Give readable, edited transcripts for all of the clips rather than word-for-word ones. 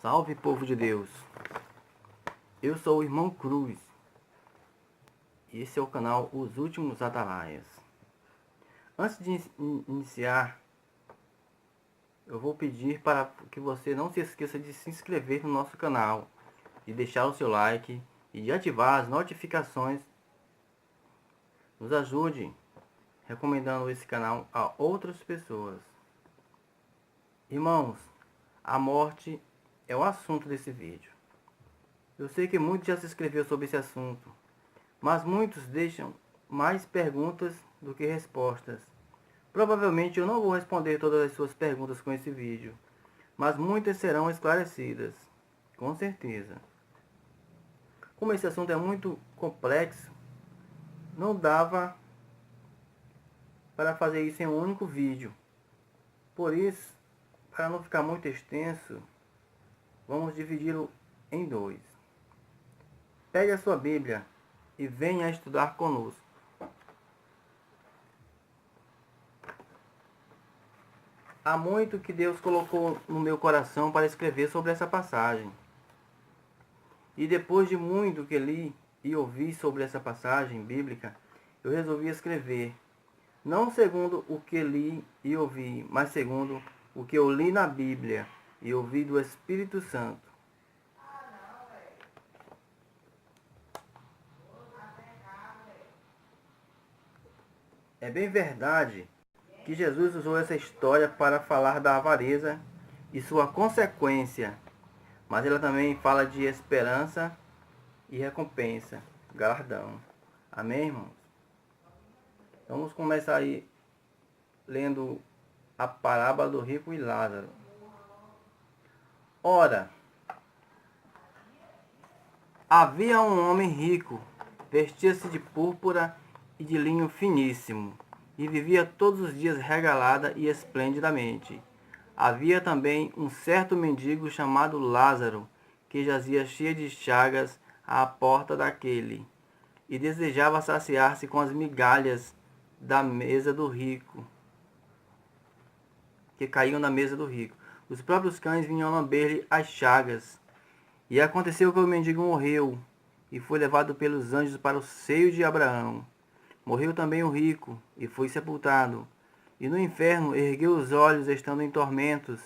Salve, povo de Deus! Eu sou o irmão Cruz e esse é o canal Os Últimos Atalaias. Antes de iniciar, eu vou pedir para que você não se esqueça de se inscrever no nosso canal, de deixar o seu like e de ativar as notificações. Nos ajude recomendando esse canal a outras pessoas. Irmãos, a morte é o assunto desse vídeo. Eu sei que muitos já se inscreveram sobre esse assunto, mas muitos deixam mais perguntas do que respostas. Provavelmente eu não vou responder todas as suas perguntas com esse vídeo, mas muitas serão esclarecidas, com certeza. Como esse assunto é muito complexo, não dava para fazer isso em um único vídeo. Por isso, para não ficar muito extenso, vamos dividi-lo em dois. Pegue a sua Bíblia e venha estudar conosco. Há muito que Deus colocou no meu coração para escrever sobre essa passagem. E depois de muito que li e ouvi sobre essa passagem bíblica, eu resolvi escrever. Não segundo o que li e ouvi, mas segundo o que eu li na Bíblia e ouvi do Espírito Santo. É bem verdade que Jesus usou essa história para falar da avareza e sua consequência, mas ela também fala de esperança e recompensa, galardão. Amém, irmãos? Vamos começar aí lendo a parábola do rico e Lázaro. Ora, havia um homem rico, vestia-se de púrpura e de linho finíssimo, e vivia todos os dias regalada e esplendidamente. Havia também um certo mendigo chamado Lázaro, que jazia cheio de chagas à porta daquele, e desejava saciar-se com as migalhas da mesa do rico, que caíam na mesa do rico. Os próprios cães vinham lamber-lhe as chagas. E aconteceu que o mendigo morreu, e foi levado pelos anjos para o seio de Abraão. Morreu também o rico, e foi sepultado. E no inferno ergueu os olhos, estando em tormentos,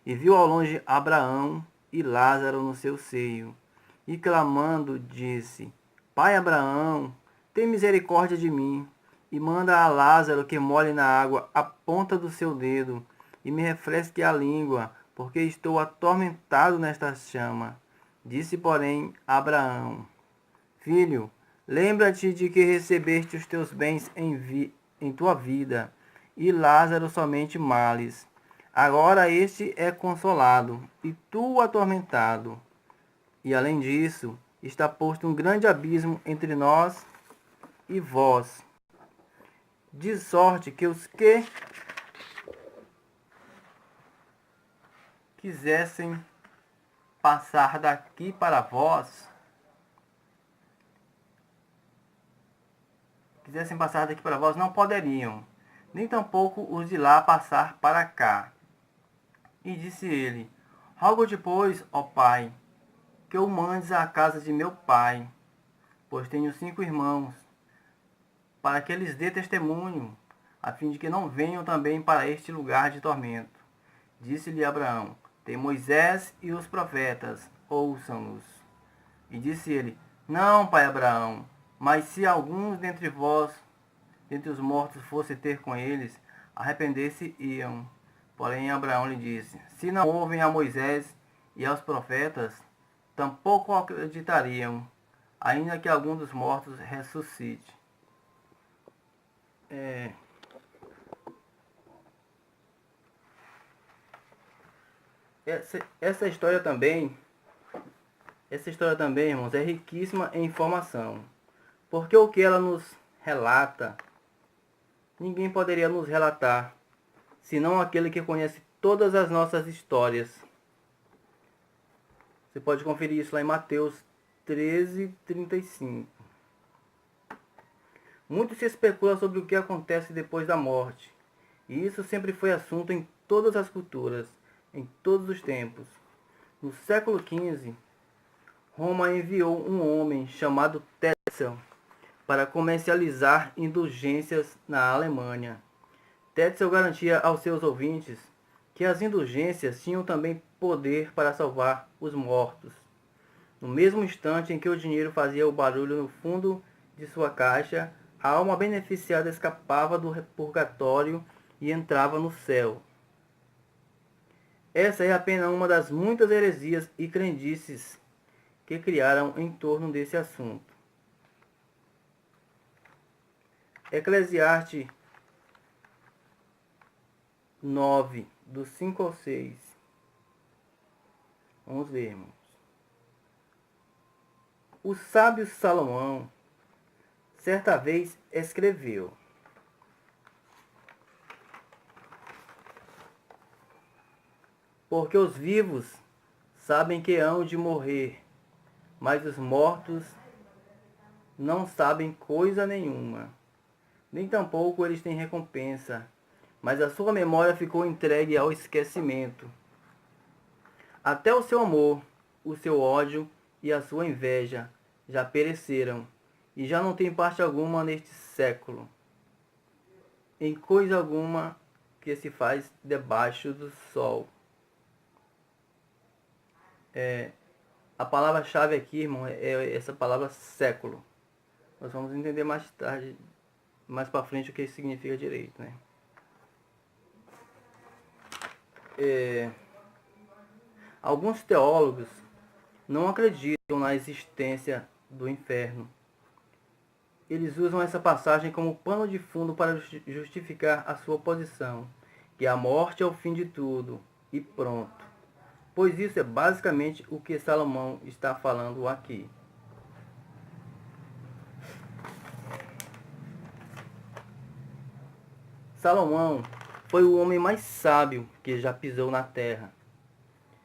e viu ao longe Abraão e Lázaro no seu seio. E clamando, disse: Pai Abraão, tem misericórdia de mim, e manda a Lázaro que molhe na água a ponta do seu dedo, e me refresque a língua, porque estou atormentado nesta chama. Disse, porém, Abraão: Filho, lembra-te de que recebeste os teus bens em tua vida, e Lázaro somente males. Agora este é consolado, e tu atormentado. E além disso, está posto um grande abismo entre nós e vós, de sorte que os que quisessem passar daqui para vós, não poderiam, nem tampouco os de lá passar para cá. E disse ele: Rogo-te, pois, ó Pai, que o mandes à casa de meu pai, pois tenho 5 irmãos, para que lhes dê testemunho, a fim de que não venham também para este lugar de tormento. Disse-lhe Abraão: Tem Moisés e os profetas, ouçam-nos. E disse ele: Não, pai Abraão, mas se alguns dentre vós, dentre os mortos, fosse ter com eles, arrepender-se-iam. Porém Abraão lhe disse: Se não ouvem a Moisés e aos profetas, tampouco acreditariam, ainda que algum dos mortos ressuscite. Essa história também, irmãos, é riquíssima em informação. Porque o que ela nos relata, ninguém poderia nos relatar, senão aquele que conhece todas as nossas histórias. Você pode conferir isso lá em Mateus 13:35. Muito se especula sobre o que acontece depois da morte. E isso sempre foi assunto em todas as culturas, em todos os tempos. No século XV, Roma enviou um homem chamado Tetzel para comercializar indulgências na Alemanha. Tetzel garantia aos seus ouvintes que as indulgências tinham também poder para salvar os mortos. No mesmo instante em que o dinheiro fazia o barulho no fundo de sua caixa, a alma beneficiada escapava do purgatório e entrava no céu. Essa é apenas uma das muitas heresias e crendices que criaram em torno desse assunto. Eclesiastes 9, do 5 ao 6. Vamos ver, irmãos. O sábio Salomão, certa vez, escreveu: porque os vivos sabem que hão de morrer, mas os mortos não sabem coisa nenhuma, nem tampouco eles têm recompensa, mas a sua memória ficou entregue ao esquecimento. Até o seu amor, o seu ódio e a sua inveja já pereceram, e já não tem parte alguma neste século, em coisa alguma que se faz debaixo do sol. A palavra-chave aqui, irmão, é essa palavra século. Nós vamos entender mais tarde, mais para frente, o que isso significa direito, né? Alguns teólogos não acreditam na existência do inferno. Eles usam essa passagem como pano de fundo para justificar a sua posição, que a morte é o fim de tudo, e pronto. Pois isso é basicamente o que Salomão está falando aqui. Salomão foi o homem mais sábio que já pisou na terra.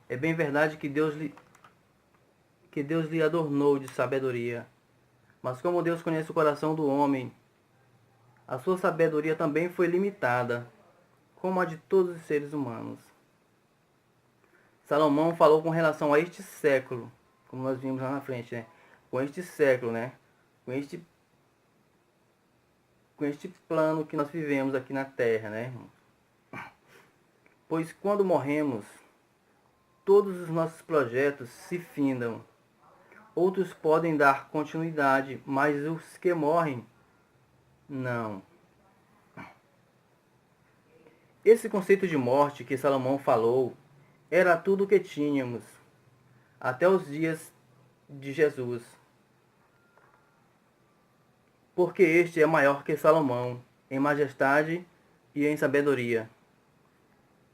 É bem verdade que Deus lhe adornou de sabedoria. Mas como Deus conhece o coração do homem, a sua sabedoria também foi limitada, como a de todos os seres humanos. Salomão falou com relação a este século, como nós vimos lá na frente, né? Com este século, né? Com este plano que nós vivemos aqui na Terra, né? Pois quando morremos, todos os nossos projetos se findam. Outros podem dar continuidade, mas os que morrem, não. Esse conceito de morte que Salomão falou era tudo o que tínhamos, até os dias de Jesus. Porque este é maior que Salomão, em majestade e em sabedoria.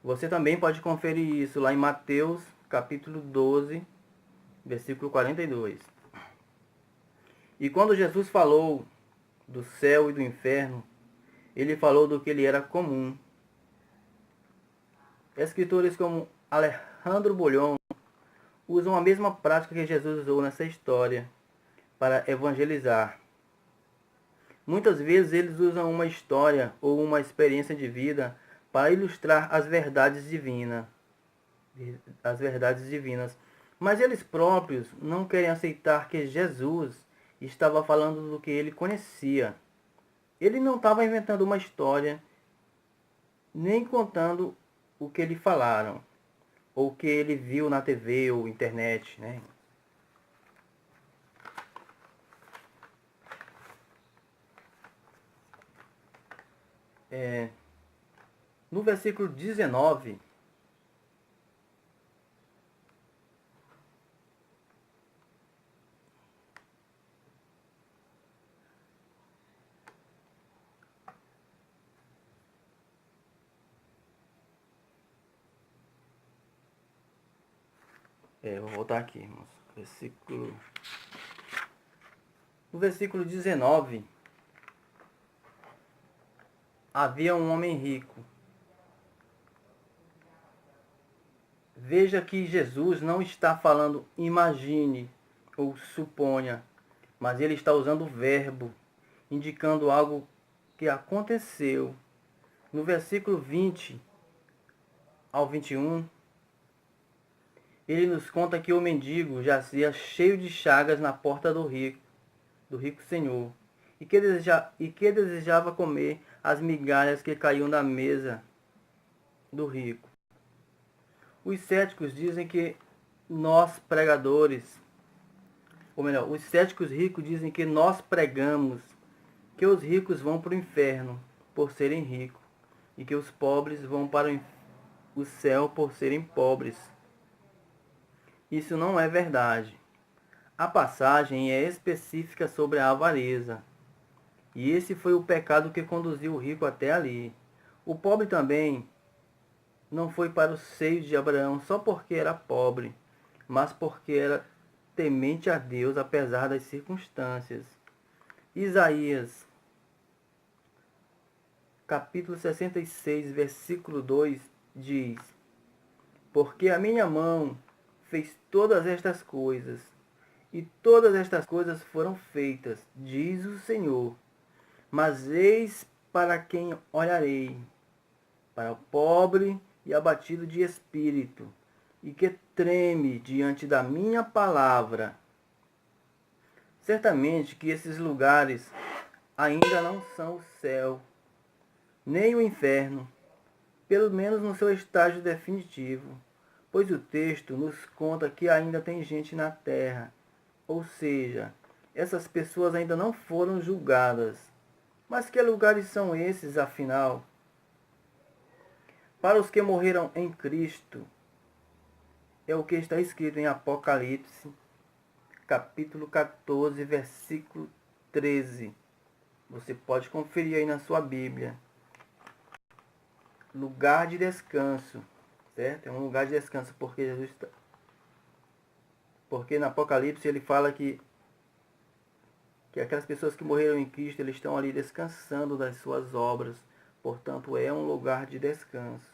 Você também pode conferir isso lá em Mateus, capítulo 12, versículo 42. E quando Jesus falou do céu e do inferno, ele falou do que lhe era comum. Escritores como Alejandro Bulhon usam a mesma prática que Jesus usou nessa história para evangelizar. Muitas vezes eles usam uma história ou uma experiência de vida para ilustrar as verdades divinas. Mas eles próprios não querem aceitar que Jesus estava falando do que ele conhecia. Ele não estava inventando uma história, nem contando o que lhe falaram, ou o que ele viu na TV ou internet, né? No versículo 19, vou voltar aqui, irmãos. No versículo 19, havia um homem rico. Veja que Jesus não está falando imagine ou suponha, mas ele está usando o verbo, indicando algo que aconteceu. No versículo 20 ao 21, ele nos conta que o mendigo jazia cheio de chagas na porta do rico senhor, e que desejava comer as migalhas que caíam da mesa do rico. Os céticos dizem que nós pregadores, ou melhor, os céticos ricos dizem que nós pregamos que os ricos vão para o inferno por serem ricos e que os pobres vão para o céu por serem pobres. Isso não é verdade. A passagem é específica sobre a avareza, e esse foi o pecado que conduziu o rico até ali. O pobre também não foi para o seio de Abraão só porque era pobre, mas porque era temente a Deus apesar das circunstâncias. Isaías, capítulo 66, versículo 2, diz: Porque a minha mão fez todas estas coisas, e todas estas coisas foram feitas, diz o Senhor. Mas eis para quem olharei, para o pobre e abatido de espírito, e que treme diante da minha palavra. Certamente que esses lugares ainda não são o céu, nem o inferno, pelo menos no seu estágio definitivo, pois o texto nos conta que ainda tem gente na terra, ou seja, essas pessoas ainda não foram julgadas. Mas que lugares são esses, afinal? Para os que morreram em Cristo, é o que está escrito em Apocalipse, capítulo 14, versículo 13. Você pode conferir aí na sua Bíblia. Lugar de descanso, certo? É um lugar de descanso, porque no Apocalipse ele fala que aquelas pessoas que morreram em Cristo, eles estão ali descansando das suas obras. Portanto, é um lugar de descanso.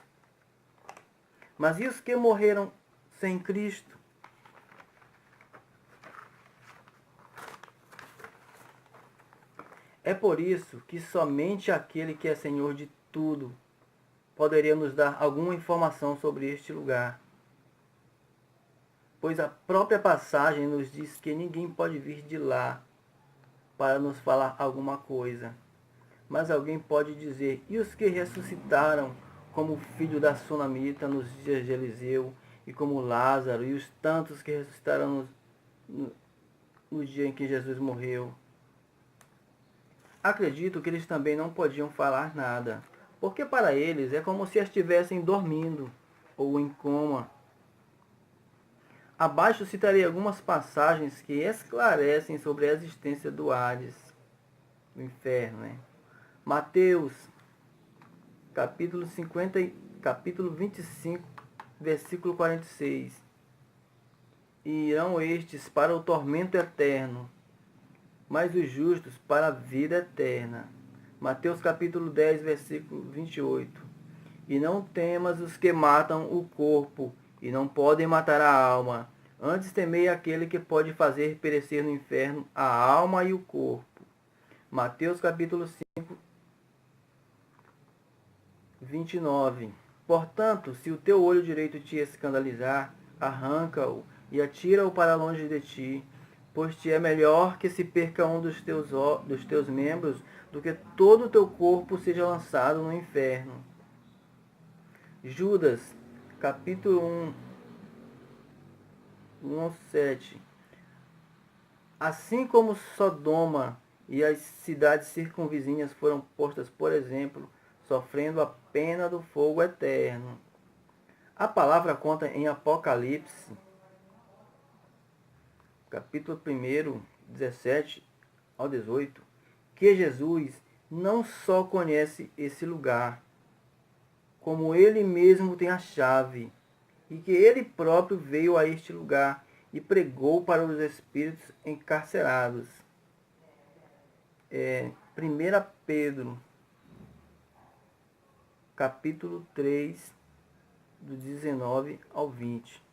Mas e os que morreram sem Cristo? É por isso que somente aquele que é Senhor de tudo poderia nos dar alguma informação sobre este lugar. Pois a própria passagem nos diz que ninguém pode vir de lá para nos falar alguma coisa. Mas alguém pode dizer: e os que ressuscitaram, como o filho da Sunamita nos dias de Eliseu, e como Lázaro, e os tantos que ressuscitaram no dia em que Jesus morreu? Acredito que eles também não podiam falar nada, porque para eles é como se estivessem dormindo ou em coma. Abaixo citarei algumas passagens que esclarecem sobre a existência do Hades, do inferno, né? Mateus, capítulo 25, versículo 46. E irão estes para o tormento eterno, mas os justos para a vida eterna. Mateus capítulo 10, versículo 28. E não temas os que matam o corpo, e não podem matar a alma. Antes temei aquele que pode fazer perecer no inferno a alma e o corpo. Mateus capítulo 5, 29. Portanto, se o teu olho direito te escandalizar, arranca-o e atira-o para longe de ti, pois te é melhor que se perca um dos teus membros do que todo o teu corpo seja lançado no inferno. Judas, capítulo 1 ao 7. Assim como Sodoma e as cidades circunvizinhas foram postas, por exemplo, sofrendo a pena do fogo eterno. A palavra conta em Apocalipse, capítulo 1, 17 ao 18, que Jesus não só conhece esse lugar, como ele mesmo tem a chave, e que ele próprio veio a este lugar e pregou para os espíritos encarcerados. 1 Pedro, capítulo 3, do 19 ao 20.